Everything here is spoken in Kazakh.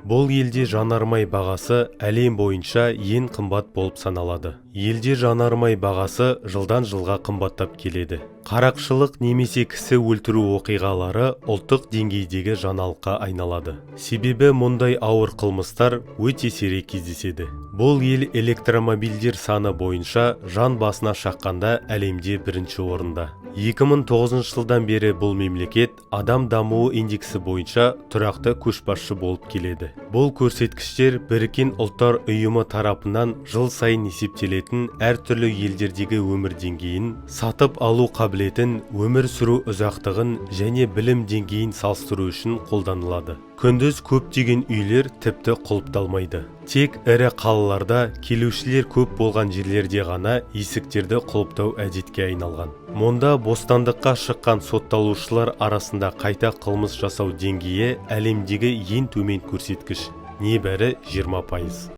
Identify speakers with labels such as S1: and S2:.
S1: Бұл елде жанармай бағасы әлем бойынша ең қымбат болып саналады. Елде жанармай бағасы жылдан жылға қымбаттап келеді. Қарақшылық немесе кісі өлтіру оқиғалары ұлттық деңгейдегі жаңалыққа айналады. Себебі мұндай ауыр қылмыстар өте сирек кездеседі. Бұл ел электромобильдер саны бойынша жан басына шаққанда әлемде бірінші орында. 2009 жылдан бері бұл мемлекет адам дамуы индексі бойынша тұрақты көшбасшы болып келеді. Бұл көрсеткіштер Біріккен ұлттар ұйымы тарапынан жыл сайын есептелетін әртүрлі елдердегі өмір деңгейін, сатып алу қабілетін, өмір сүру ұзақтығын және білім деңгейін салыстыру үшін қолданылады. Күндіз көптеген үйлер тіпті құлыпталмайды. Тек ірі қалаларда келушілер көп болған жерлерде ғана есіктерді құлыптау әдетке айналған. Мұнда бостандыққа шыққан сотталушылар арасында қайта қылмыс жасау деңгейі әлемдегі ең төмен көрсеткіш, небәрі 20%.